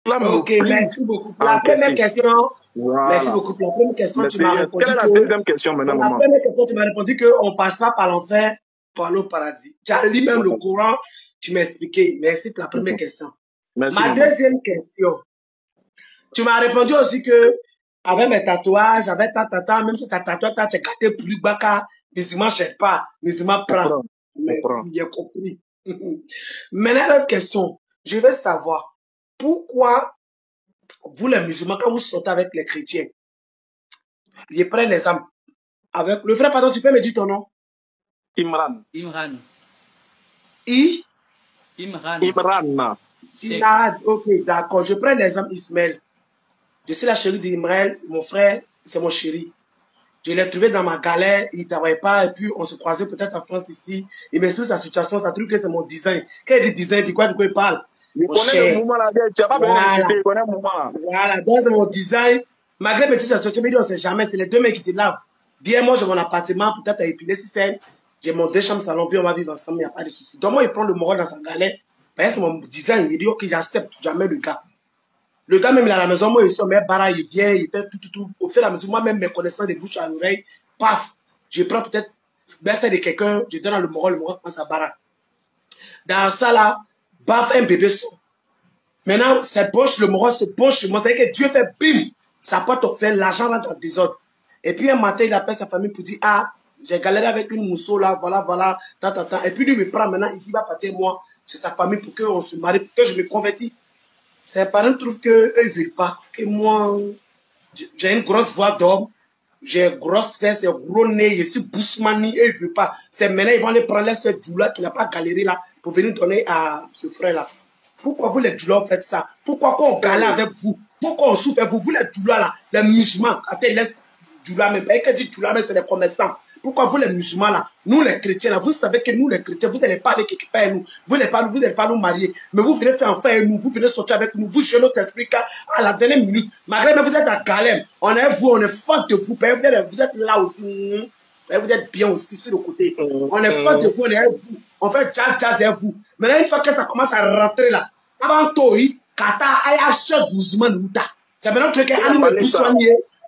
Cela Ok, m'oblige merci beaucoup. à La première encaisser. question, merci Voilà. beaucoup. Pour la première question, tu m'as Quelle répondu est la que, deuxième question maintenant, pour la maman? première question, tu m'as répondu qu'on ne passe pas par l'enfer pour aller au paradis. Tu as lu même le Voilà. Coran, tu m'as expliqué. Merci pour la première question. Merci, Ma maman. deuxième question, tu m'as répondu aussi que, avec mes tatouages, avec même si ta tatouage, tu as gâté plus bas, musulman ne cherche pas, musulman prend. Comprends. Comprends. Merci, j'ai compris. Maintenant, l'autre question, je veux savoir, pourquoi vous les musulmans, quand vous sortez avec les chrétiens, ils prennent les âmes avec le frère, pardon, tu peux me dire ton nom? Imran. Imran. I? Imran. Imran. Inad, ok, d'accord. Je prends l'exemple Ismaël. Je suis la chérie d'Imraël, mon frère, c'est mon chéri. Je l'ai trouvé dans ma galère, il ne travaillait pas, et puis on se croisait peut-être en France ici. Il m'explique sa situation, ça trouve que c'est mon design. Quand il dit design, de quoi il parle? Il Mon connaît le cher. mouvement là, tu n'as pas besoin Voilà. d'insister, il connaît le mouvement là. Voilà, donc c'est mon design. Malgré mes petites associations, mais on ne sait jamais, c'est les deux mecs qui se lavent. Viens, moi j'ai mon appartement, peut-être à épiler si c'est. J'ai mon deux chambres salon, puis on va vivre ensemble, il n'y a pas de souci. Donc moi, il prend le moral dans sa galère. Ben, c'est mon design, il dit, ok, j'accepte jamais le gars. Le gars, même, il est à la maison, moi, il sort mes barras, il vient, il fait tout. Au fur et à mesure, moi-même, mes connaissances de bouche à l'oreille, paf, je prends peut-être, ben, c'est de quelqu'un, je donne le moral prend sa barra. Dans ça, là, baf, un bébé sort. Maintenant, c'est poche, le moral se penche sur moi, c'est-à-dire que Dieu fait bim, sa porte fait l'argent rentre en désordre. Et puis, un matin, il appelle sa famille pour dire, ah, j'ai galéré avec une mousseau là, voilà, tant. Et puis, lui, il me prend maintenant, il dit, va partir moi, chez sa famille pour qu'on se marie, pour que je me convertisse. Ses parents trouvent qu'eux, ils ne veulent pas. Que moi, j'ai une grosse voix d'homme, j'ai une grosse fesse, un gros nez, je suis Bousmani, eux, ils ne veulent pas. C'est maintenant, ils vont aller prendre ce doula qui n'a pas galéré là, pour venir donner à ce frère-là. Pourquoi vous les doulas faites ça? Pourquoi quand on galère avec vous? Pourquoi on souffre avec vous? Vous les doulas là, les musulmans, attendez, les doulas même, pas que dit doulas, mais c'est les commerçants. Pourquoi vous les musulmans là, nous les chrétiens là, vous savez que nous les chrétiens, vous n'allez pas aller quelque part nous, vous n'allez pas nous marier, mais vous venez faire affaire avec nous, vous venez sortir avec nous, vous jouez notre esprit à la dernière minute, malgré que vous êtes à galère, on est vous, on est fan de vous, vous êtes là aussi, vous êtes bien aussi sur le côté, on est fan de vous, on est avec vous, on fait jazz avec vous. Maintenant une fois que ça commence à rentrer là, avant toi, kata aya chef musulman nuta. C'est maintenant que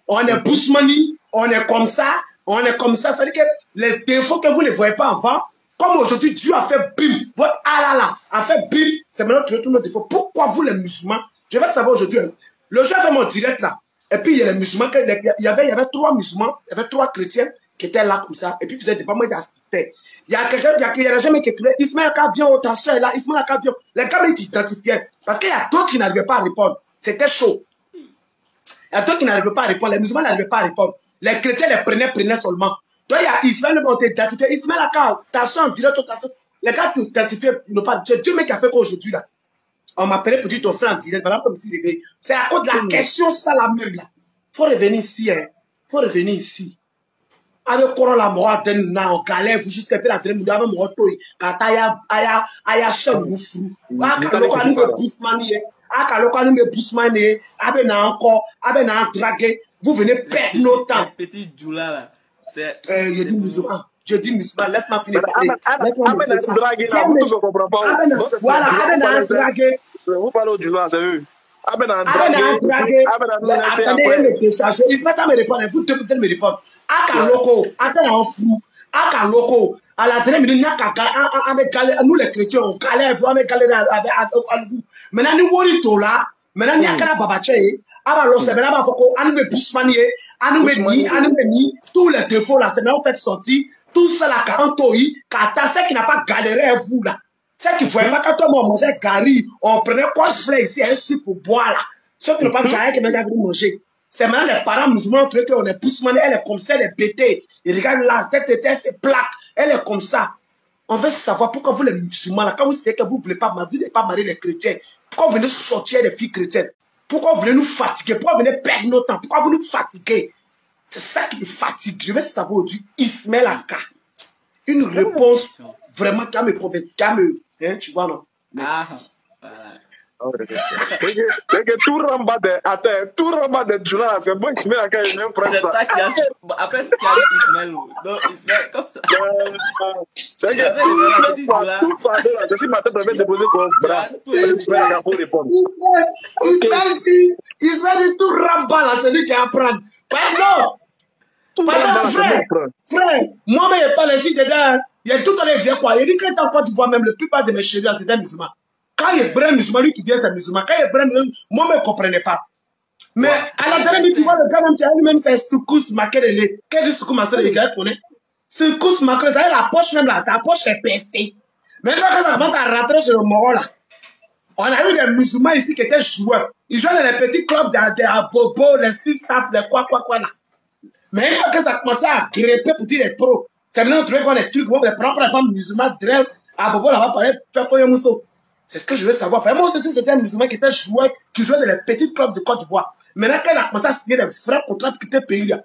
on est bousmani, on est comme ça, ça veut dire que les défauts que vous ne voyez pas avant, comme aujourd'hui Dieu a fait bim, votre Allah a fait bim, c'est maintenant que tous nos défauts. Pourquoi vous les musulmans, je vais savoir aujourd'hui, le jour fait mon direct là, et puis il y a les musulmans, il y avait 3 musulmans, il y avait 3 chrétiens qui étaient là comme ça, et puis ils faisaient des pas moi d'assister. Il y a quelqu'un, il y a jamais quelqu'un, Ismaël Ka vient, ta soeur est là, Ismaël Ka vient. Les gars, ils s'identifiaient. Parce qu'il y a d'autres qui n'arrivaient pas à répondre. C'était chaud. Il y a d'autres qui n'arrivaient pas à répondre. Les musulmans n'arrivaient pas à répondre. Les chrétiens les prenaient seulement. Donc il y a Ismaël, on t'identifiait. Ismaël Ka, ta soeur, en direct, ta soeur. Les gars, tu t'identifiais, pas. C'est Dieu qui a fait qu'aujourd'hui, là. On m'appelait pour dire ton frère en direct. Voilà comme s'il réveille. C'est à cause de la question, ça la même, là. Faut revenir ici, hein. Faut revenir ici. Avec Corolla Moa den na on galère vous jusqu'à la dream avec mon toy kata aya seul mufru aka loko ani me busmani aka loko ani me busmani abe na encore abe na draguer vous venez perdre nos temps petit Djoula là c'est je dis musulman laisse-moi finir parler Abe na draguer là vous tous on comprend pas voilà abe na draguer vous parlez du là c'est eux abe na draguer attendez me décharger il va pas me répondre vous deux me répondre aka loko aka na fou aka loko à la dernière minute nous les chrétiens on galère vous avec galère avec maintenant nous wori to là maintenant ni aka babache aba lo se maintenant ba foko anu me busmani anu me ni tous les défauts là c'est maintenant fait sortir tout ça là quand kata c'est qui n'a pas galéré à vous là. Ceux qui ne voyaient pas quand on mangeait gari, on prenait quoi de ici, un sucre pour boire là. Ceux qui n'ont pas vu qui n'ont pas voulu manger. C'est maintenant les parents musulmans truqués, on est bousmané, elle est comme ça, elle est pétée. Ils regardent la tête, c'est plaque, elle est comme ça. On veut savoir pourquoi vous les musulmans là, quand vous savez que vous ne voulez pas marier les chrétiens, pourquoi vous venez sortir les filles chrétiennes? Pourquoi vous venez nous fatiguer? Pourquoi vous venez perdre notre temps? Pourquoi vous nous fatiguez? C'est ça qui me fatigue. Je veux savoir aujourd'hui, Ismaël Aka. Une réponse vraiment qui me convaincu, hein, tu vois, non? Ah, voilà. C'est que tout ramba de, attends, tout ramba de Djoula, c'est bon, Ismaël a quand même prendre C'est ça. toi qui as. Après, c'est qui a dit Ismaël. Donc, Ismaël, comme ça. C'est Il y avait la petite Djoula. tout pardon, là, je suis ma tête devait déposer comme bras. Ismaël a pour répondre. Ismaël dit tout rabat là, c'est lui qui apprend. Pardon! Tout ramba là, c'est bon, frère. Frère, moi-même, je parle ici dedans. Il y a tout à l'heure, dire quoi? Il dit que dans Côte d'Ivoire, même, la plupart de mes chéris, c'est des musulmans. Quand il y a un musulman, lui qui dit c'est musulman. Quand il y a un moi, je ne comprenais pas. Mais à la dernière, tu vois, le gars, même, tu as lui-même, c'est Soukous Makelele. Quel est Soukous Makelele? Le gars connaît. Soukous Makelele, ça la poche même là, sa poche est percée. Maintenant, quand ça commence à rentrer chez le Moro là, on a eu des musulmans ici qui étaient joueurs. Ils jouaient dans les petits clubs de Bobo, les six staff, les quoi là. Mais une fois que ça a commencé à gripper pour dire les pros, c'est maintenant trouver quoi des trucs, les prendre les femmes musulmanes, drève, à Bobo là-bas, parler, faire quoi, Mousso. C'est ce que je veux savoir. Enfin, moi aussi, c'était un musulman qui était joueur, qui jouait dans les petits clubs de Côte d'Ivoire. Maintenant, quand il a commencé à signer des vrais contrats pour quitter le pays, là,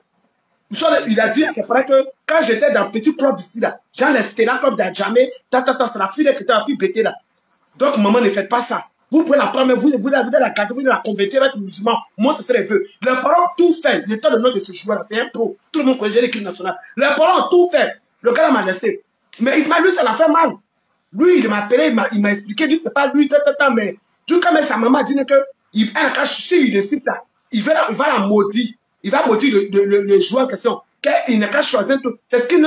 il a dit, c'est vrai que quand j'étais dans un petit club ici, là, genre les Stella Club d'Adjamé, c'est la fille qui était la fille bêtée là. Donc, maman, ne faites pas ça. Vous pouvez la prendre, vous avez la garder, vous la convertir avec le musulman. Moi, ce serait vœu. Les parents ont tout fait. L'état de nom de ce joueur-là, c'est un pro. Tout le monde connaît l'équipe nationale. Les parents ont tout fait. Le gars m'a laissé. Mais Ismaël, lui, ça l'a fait mal. Lui, il m'a appelé, il m'a expliqué, dit, c'est pas lui, mais tout comme sa maman dit que, il décide ça. Il va la maudire. Il va maudire le joueur en question. Il n'a qu'à choisir tout. C'est ce qui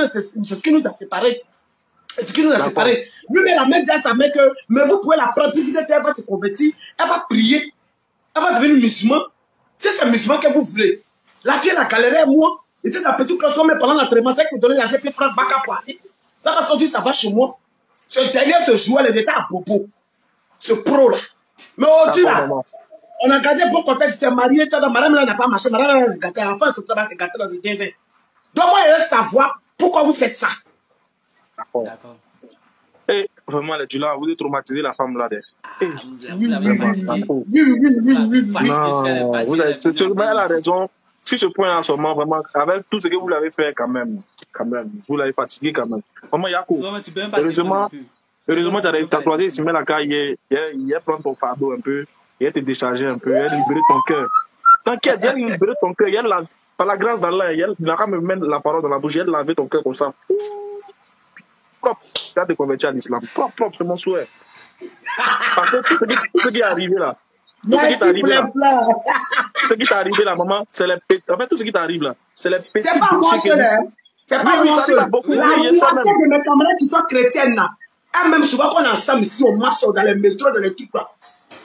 nous a séparés. C'est ce qui nous a séparés. Lui, mais la même dit à sa mère que, mais vous pouvez la prendre, puis vous elle va se convertir, elle va prier, elle va devenir musulman. Si c'est musulman que vous voulez. La fille, elle a galéré, moi. Il était dans la petite classe, mais pendant l'entraînement, c'est que vous donnez la GP prendre bac à poiler. Là, parce qu'on dit, ça va chez moi. Ce dernier, ce joueur, il était à Bobo. Ce pro-là. Mais aujourd'hui, là, on a gardé pour contexte, c'est marié, madame là n'a pas marché, madame là n'a gâté, enfin, ce travail s'est gâté dans le DV. Donc, moi, je veux savoir pourquoi vous faites ça. D'accord. Et vraiment, les Djoula, vous avez traumatisé la femme là. Vous avez Oui. Non, vous avez, elle a raison. Sur ce point-là, seulement, vraiment, avec tout ce que vous l'avez fait, quand même, vous l'avez fatigué quand même. Vraiment, Yako, heureusement, tu as croisé Ismaël Aka, il a pris ton fardeau un peu, il a te déchargé un peu, il a libéré ton cœur. T'inquiète, il a libéré ton cœur, par la grâce d'Allah, il a quand même mis la parole dans la bouche, il a lavé ton cœur comme ça. Propre, tu as te convertir à l'islam. Propre, c'est mon souhait. Parce que tout ce qui est arrivé là, tout ce qui t'est arrivé là, maman, c'est les petits. En fait, tout ce qui t'arrive là, c'est les petits. C'est pas moi seul, c'est pas moi seul. La moitié de mes camarades qui sont chrétiennes là, elles même souvent qu'on est ensemble ici, on marche dans les métros, dans les trucs là.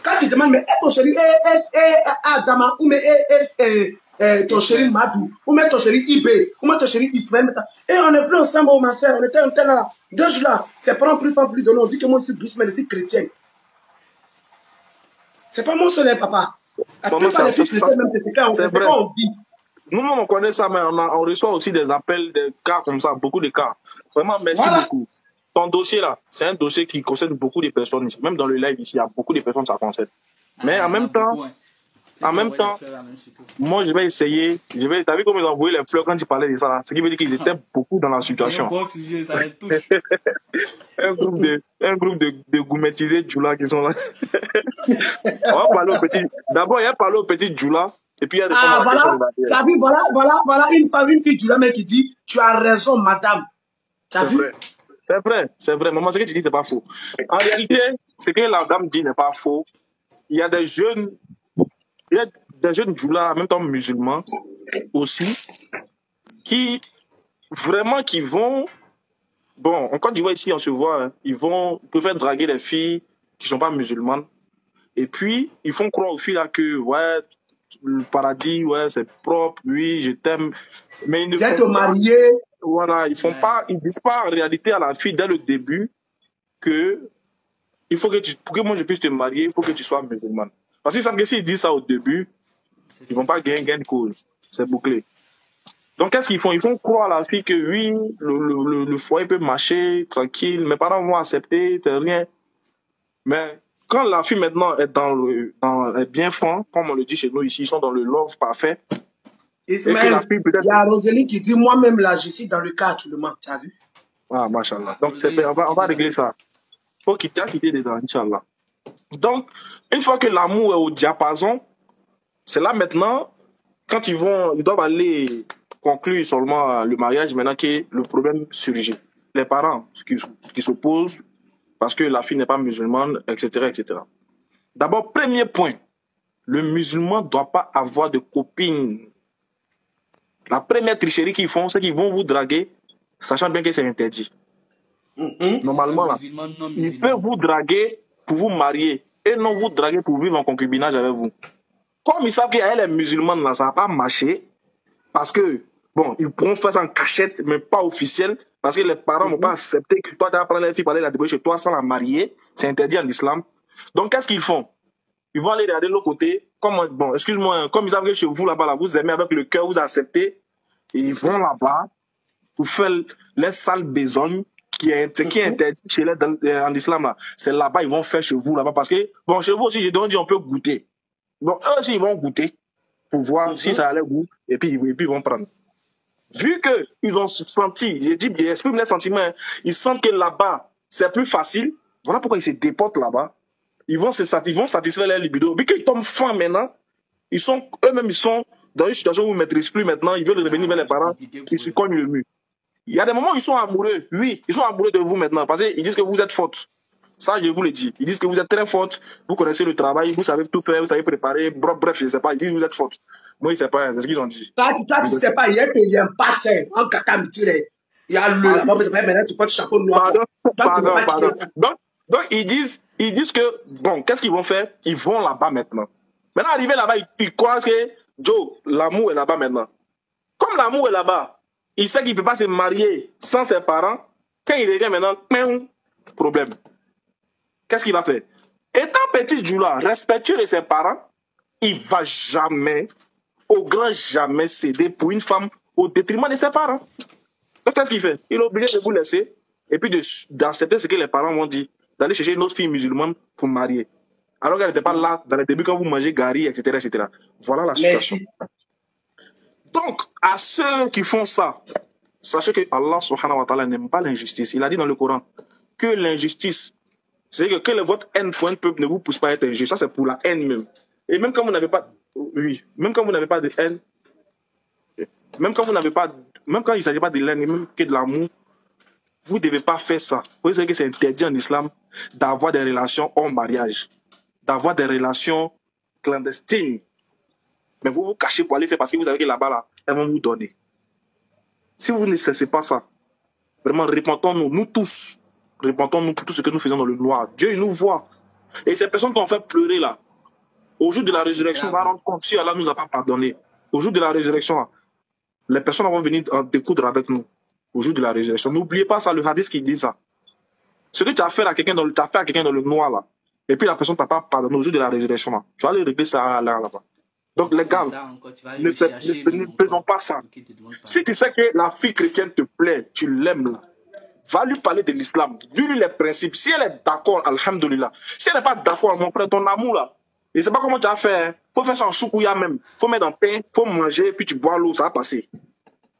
Quand tu demandes, mais ton chéri Adama, ou mais ton chéri Madou, ou mais ton chéri Ibé, ou mais ton chéri Ismaël, et on n'est plus ensemble, ma soeur, on était un tel là. 2 jours là, c'est pas plus de nom. On dit que moi je suis douce, mais je suis chrétienne. C'est pas mon seul, papa. La plupart des filles chrétiennes, même, c'est ce qu'on dit. Nous-mêmes, on connaît ça, mais on reçoit aussi des appels, des cas comme ça, beaucoup de cas. Vraiment, merci beaucoup. Ton dossier là, c'est un dossier qui concerne beaucoup de personnes ici. Même dans le live ici, il y a beaucoup de personnes ça concerne. Mais en même temps, moi je vais essayer. T'as vu comment ils ont envoyé les fleurs quand tu parlais de ça là? Ce qui veut dire qu'ils étaient beaucoup dans la situation. Bon sujet, ça les touche. un groupe de gourmetisés Djoula qui sont là. On va parler au petit. D'abord, il y a parlé au petit Djoula. Et puis il y a des voilà une fille Djoula mais qui dit tu as raison madame. T'as vu? C'est vrai. Maman, ce que tu dis, c'est pas faux. En réalité, ce que la dame dit n'est pas faux. Il y a des jeunes Djoula, en même temps musulmans aussi, qui vont. Bon, en Côte d'Ivoire, ici, on se voit, hein, ils peuvent draguer les filles qui ne sont pas musulmanes. Et puis, ils font croire aux filles là que, ouais, le paradis, ouais, c'est propre, oui, je t'aime. Mais ils ne font pas. Marié. Voilà, ils disent pas en réalité à la fille dès le début que il faut que pour que moi je puisse te marier, il faut que tu sois musulmane. Parce qu'ils savent que s'ils disent ça au début, ils vont pas gagner gain de cause. C'est bouclé. Donc, qu'est-ce qu'ils font? Ils font croire à la fille que oui, le foyer peut marcher tranquille, mes parents vont accepter, c'est rien. Mais quand la fille maintenant est dans le bien franc, comme on le dit chez nous ici, ils sont dans le love parfait. Ismaël, il y a Rosalie qui dit moi-même là, je suis dans le cas actuellement, tu as vu? Ah, machallah. Donc, on va régler ça. Il faut quitter dedans, Inch'Allah. Donc, une fois que l'amour est au diapason, c'est là maintenant, quand ils doivent aller conclure seulement le mariage, maintenant que le problème surgit. Les parents qui s'opposent parce que la fille n'est pas musulmane, etc., etc. D'abord, premier point, le musulman ne doit pas avoir de copine. La première tricherie qu'ils font, c'est qu'ils vont vous draguer, sachant bien que c'est interdit. Normalement, là, ils peuvent vous draguer pour vous marier et non vous draguer pour vivre en concubinage avec vous. Comme ils savent qu'elle est musulmane, là, ça va pas marcher parce que, bon, ils pourront faire ça en cachette, mais pas officiel, parce que les parents ne vont pas accepter que toi, tu vas prendre la fille pour aller la débrouiller chez toi sans la marier. C'est interdit en islam. Donc, qu'est-ce qu'ils font? Ils vont aller regarder de l'autre côté. Bon, excuse-moi, comme ils savent que chez vous, là-bas, là, vous aimez avec le cœur, vous acceptez. Et ils vont là-bas pour faire les sales besognes qui est interdit chez les, en islam, là. C'est là-bas, ils vont faire chez vous, là-bas. Parce que, bon, chez vous aussi, j'ai dit, on peut goûter. Donc, eux aussi, ils vont goûter pour voir si ça a leur goût. Et puis ils vont prendre. Vu qu'ils ont senti, j'ai dit, ils expriment les sentiments, ils sentent que là-bas, c'est plus facile. Voilà pourquoi ils se déportent là-bas. Ils vont satisfaire leur libido. Vu qu'ils tombent fins maintenant, eux-mêmes, ils sont dans une situation où ils ne maîtrisent plus maintenant. Ils veulent revenir vers les parents qui se cognent le mur. Il y a des moments où ils sont amoureux. Oui, ils sont amoureux de vous maintenant parce qu'ils disent que vous êtes forte. Ça, je vous le dis. Ils disent que vous êtes très forte, vous connaissez le travail, vous savez tout faire, vous savez préparer. Bref, je ne sais pas. Ils disent que vous êtes forte. Moi, je ne sais pas. C'est ce qu'ils ont dit. Toi, tu ne sais pas. Il y a un passé en caca me tire. Il y a le là-bas, mais c'est pas maintenant, tu portes chapeau noir. Pardon. Donc, ils disent que, bon, qu'est-ce qu'ils vont faire? Ils vont là-bas maintenant. Maintenant, arrivé là-bas, ils croient que, Joe, l'amour est là-bas maintenant. Comme l'amour est là-bas, il sait qu'il ne peut pas se marier sans ses parents. Quand il revient maintenant, problème. Qu'est-ce qu'il va faire? Étant petit Djoula, respectueux de ses parents, il ne va jamais, au grand jamais céder pour une femme au détriment de ses parents. Donc, qu'est-ce qu'il fait? Il est obligé de vous laisser et puis d'accepter ce que les parents vont dire, d'aller chercher une autre fille musulmane pour marier. Alors qu'elle n'était pas là dans le début quand vous mangez gari, etc., etc. Voilà la situation. Donc, à ceux qui font ça, sachez que Allah subhanahu wa ta'ala n'aime pas l'injustice. Il a dit dans le Coran que l'injustice, c'est-à-dire que votre haine pour un peuple ne vous pousse pas à être injuste. Ça, c'est pour la haine même. Et même quand vous n'avez pas, même quand vous n'avez pas de haine, même quand il ne s'agit pas de l'haine, même que de l'amour, vous ne devez pas faire ça. Vous savez que c'est interdit en islam d'avoir des relations hors mariage, d'avoir des relations clandestines. Mais vous vous cachez pour aller faire parce que vous savez que là-bas, là, elles vont vous donner. Si vous ne cessez pas ça, vraiment, repentons-nous, nous tous, repentons-nous pour tout ce que nous faisons dans le noir. Dieu, il nous voit. Et ces personnes qu'on fait pleurer là, au jour de la résurrection, on va rendre compte si Allah ne nous a pas pardonné. Au jour de la résurrection, les personnes vont venir découdre avec nous. Au jour de la résurrection. N'oubliez pas ça, le hadith qui dit ça. Ce que tu as fait à quelqu'un dans le noir là, et puis la personne ne t'a pas pardonné au jour de la résurrection là, tu vas aller régler ça là-bas. Donc les gars, ne faisons pas ça. Si tu sais que la fille chrétienne te plaît, tu l'aimes là, va lui parler de l'islam, dis-lui les principes. Si elle est d'accord, alhamdoulilah. Si elle n'est pas d'accord, mon frère, ton amour là, et c'est pas comment tu as fait, hein. Faut faire ça en choukouya même. Faut mettre dans le pain, faut manger, puis tu bois l'eau, ça va passer.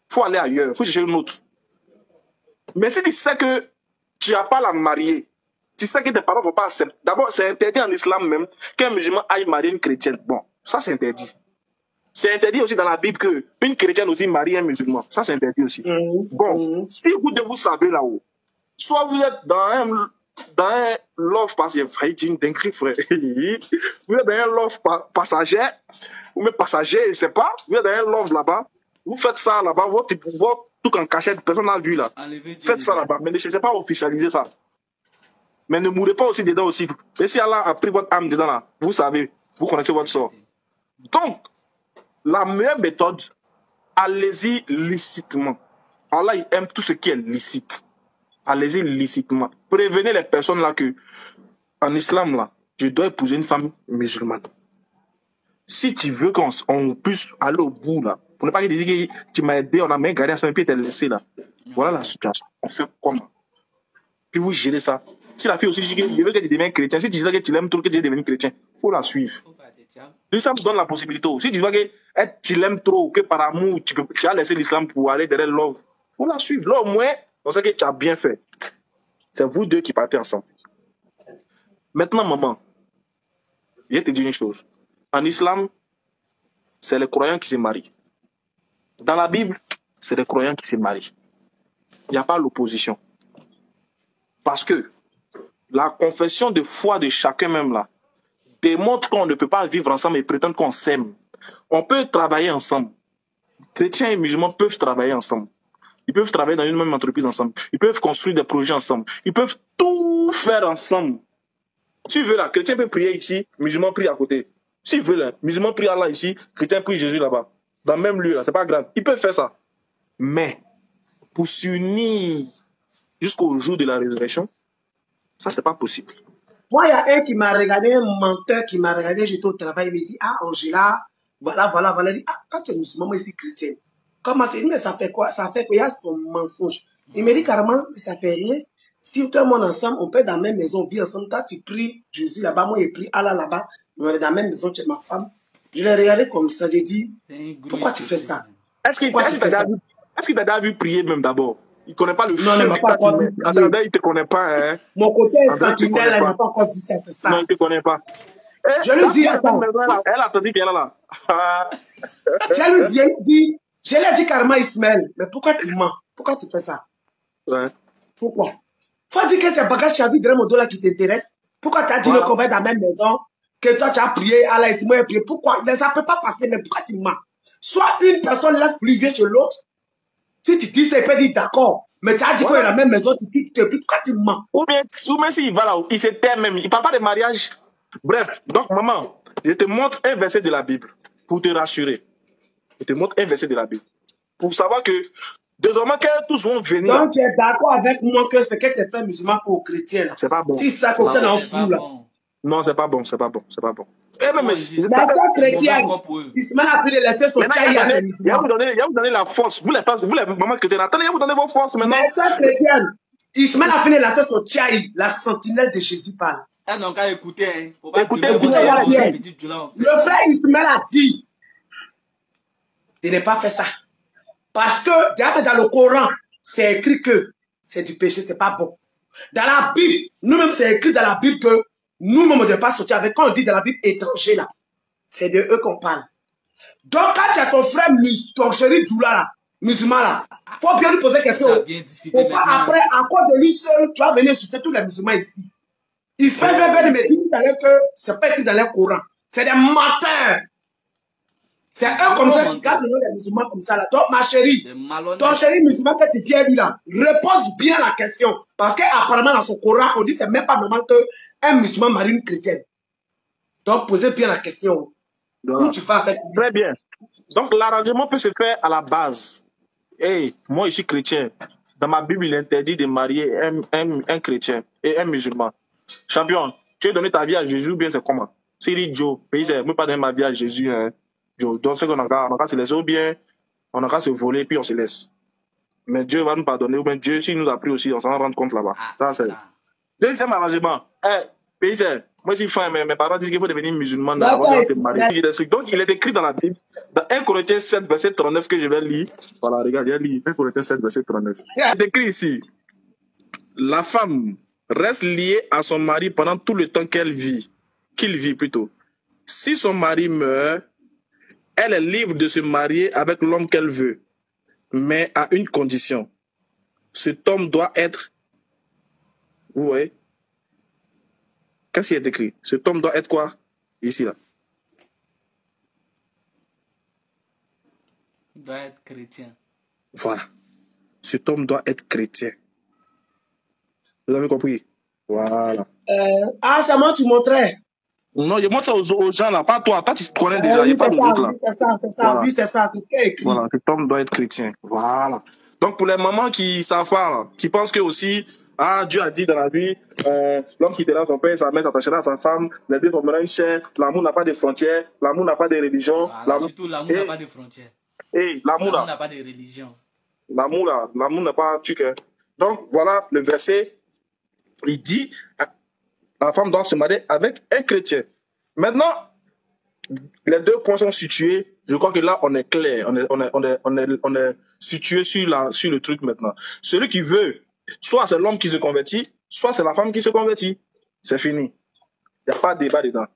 Faut aller ailleurs, faut chercher une autre. Mais si tu sais que tu n'as pas la mariée, tu sais que tes parents ne vont pas accepter. D'abord, c'est interdit en islam même qu'un musulman aille marier une chrétienne. Bon, ça c'est interdit. C'est interdit aussi dans la Bible qu'une chrétienne aussi marie un musulman. Ça c'est interdit aussi. Bon, si vous savez là-haut, soit vous êtes dans un love passager, frère, vous êtes dans un love passager, ou même passager, je ne sais pas, vous êtes dans un love là-bas, vous faites ça là-bas, votre tout en cachette, personne n'a vu là. Faites ça là-bas, mais ne cherchez pas à officialiser ça. Mais ne mourrez pas aussi dedans aussi. Et si Allah a pris votre âme dedans là, vous savez, vous connaissez votre sort. Donc, la meilleure méthode, allez-y licitement. Allah il aime tout ce qui est licite. Allez-y licitement. Prévenez les personnes là que, en islam là, je dois épouser une femme musulmane. Si tu veux qu'on puisse aller au bout là, pour ne pas dire que tu m'as aidé, on a même gardé à 5 pieds, t'es laissé là. Voilà la situation. On fait comment? Puis vous gérez ça. Si la fille aussi dit que je veux que tu deviennes chrétien, si tu dis que tu l'aimes trop, que tu es devenu chrétien, il faut la suivre. L'islam donne la possibilité. Si tu vois que tu l'aimes trop, que par amour, tu as laissé l'islam pour aller derrière l'homme, il faut la suivre. Là, au moins, on sait que tu as bien fait. C'est vous deux qui partez ensemble. Maintenant, maman, Je vais te dire une chose. En islam, c'est les croyants qui se marient. Dans la Bible, c'est les croyants qui se marient. Il n'y a pas l'opposition. Parce que la confession de foi de chacun même là démontre qu'on ne peut pas vivre ensemble et prétendre qu'on s'aime. On peut travailler ensemble. Chrétiens et musulmans peuvent travailler ensemble. Ils peuvent travailler dans une même entreprise ensemble. Ils peuvent construire des projets ensemble. Ils peuvent tout faire ensemble. Si veut là, chrétien peut prier ici, musulman prie à côté. S'il veut là, musulman prie Allah ici, chrétien prie Jésus là-bas. Dans le même lieu là, c'est pas grave. Ils peuvent faire ça. Mais pour s'unir jusqu'au jour de la résurrection, ça c'est pas possible. Moi, il y a un qui m'a regardé, un menteur qui m'a regardé, j'étais au travail, il me dit, ah, Angela, voilà. Il dit, ah, quand tu es musulman, moi, ici, chrétien. Comment c'est? Mais ça fait quoi? Ça fait qu'il y a son mensonge. Il me dit carrément, ça fait rien. Si tout le monde ensemble, on peut être dans la même maison, vivre ensemble. Toi, tu pries Jésus là-bas, moi, je prie Allah là-bas. On est dans la même maison, tu es ma femme. Je l'ai regardé comme ça, j'ai dit, pourquoi tu fais ça? Est-ce qu'il t'a déjà vu prier même d'abord? Il ne connaît pas le feu. Non, il ne m'a pas encore vu. Attends, il ne te connaît pas. Hein? Mon côté sentinelle, il ne m'a pas encore dit ça, c'est ça. Non, il ne te connaît pas. Je lui dis, attends. Elle a entendu qu'elle est là. Je lui ai dit carrément, Ismaël, mais pourquoi tu mens? Pourquoi tu fais ça? Ouais. Pourquoi? Faut dire que c'est bagage chavi de mon dos là qui t'intéresse. Pourquoi tu as dit qu'on va dans la même maison, que toi tu as prié, Allah et moi j'ai prié? Pourquoi? Mais ça ne peut pas passer, mais pourquoi tu mens? Soit une personne laisse priver chez l'autre. Si tu dis ça, il peut dire d'accord. Mais tu as dit qu'on est dans la même maison, tu dis que pourquoi tu mens? Ou bien s'il va là, il se tait même. Il ne parle pas de mariage. Bref, donc maman, je te montre un verset de la Bible pour te rassurer. Je te montre un verset de la Bible pour savoir que désormais que tous vont venir. Donc tu es d'accord avec moi que ce que tes frères musulmans font aux chrétiens là. C'est pas bon. Si ça côté dans le fou là. Non, c'est pas bon, c'est pas bon, c'est pas bon. Et même la foi chrétienne, Ismaël a pris les laisser sur Tchaï à les musulmans. Il va vous donner la force. Vous les mamans chrétiennes, attendez, il va vous donner vos forces maintenant. La foi chrétienne, Ismaël a pris les laissés sur Tchaï, la sentinelle de Jésus parle. Ah non, qu'à écouter, hein. Écoutez-moi bien. Le frère Ismaël a dit de ne pas faire ça. Parce que dans le Coran, c'est écrit que c'est du péché, c'est pas bon. Dans la Bible, nous-mêmes, c'est écrit dans la Bible que nous-mêmes, on ne doit pas sortir avec. Quand on dit dans la Bible étranger, là, c'est de eux qu'on parle. Donc, quand tu as ton frère, ton chéri Djoula, là, musulman, là, il faut bien lui poser question. Faut pas après, à cause de lui seul, tu vas venir insulter tous les musulmans ici. Il se fait de me dire tout à l'heure que c'est pas écrit dans le Coran. C'est des menteurs. C'est eux comme ça qui gardent le nom des musulmans comme ça là. Donc ma chérie, ton chéri musulman que tu viens lui là, repose bien la question. Parce qu'apparemment dans son Coran, on dit que c'est même pas normal qu'un musulman marie une chrétienne. Donc posez bien la question. Où tu vas avec lui. Très bien. Donc l'arrangement peut se faire à la base. Hey, moi je suis chrétien. Dans ma Bible, il interdit de marier un chrétien et un musulman. Champion, tu as donné ta vie à Jésus ou bien c'est comment? C'est dit Joe, mais je ne pas donner ma vie à Jésus. Hein. Donc, c'est qu'on a qu'à se laisser ou bien on a qu'à se voler puis on se laisse. Mais Dieu va nous pardonner ou bien Dieu, s'il nous a pris aussi, on s'en rend compte là-bas. Ça, c'est. Deuxième arrangement. Moi, si mes parents disent qu'il faut devenir musulman avant de se marier. Donc, il est écrit dans la Bible, dans 1 Corinthiens 7, verset 39, que je vais lire. Voilà, regarde, il y a lu 1 Corinthiens 7, verset 39. Il est écrit ici la femme reste liée à son mari pendant tout le temps qu'il vit plutôt. Si son mari meurt, elle est libre de se marier avec l'homme qu'elle veut, mais à une condition. Cet homme doit être... Vous voyez? Qu'est-ce qui est écrit? Cet homme doit être quoi? Ici, là. Il doit être chrétien. Voilà. Cet homme doit être chrétien. Vous avez compris? Voilà. C'est moi tu montrais. Non, je montre ça aux gens là, pas toi. Toi, tu te connais déjà, il n'y a pas de doute là. Oui, c'est ça, voilà. Oui, c'est ça, c'est ce qui est écrit. Voilà, cet homme doit être chrétien. Voilà. Donc, pour les mamans qui savent pas, là, qui pensent que aussi, Dieu a dit dans la vie, l'homme qui était son père, sa mère s'attachera à sa femme, les deux formeront une chair, l'amour n'a pas de frontières, l'amour n'a pas de religion. Voilà, surtout l'amour n'a pas de frontières. L'amour n'a pas de religion. L'amour n'a pas de truc. Donc, voilà le verset, il dit, la femme doit se marier avec un chrétien. Maintenant, les deux points sont situés. Je crois que là, on est clair. On est situé sur le truc maintenant. Celui qui veut, soit c'est l'homme qui se convertit, soit c'est la femme qui se convertit. C'est fini. Il n'y a pas de débat dedans.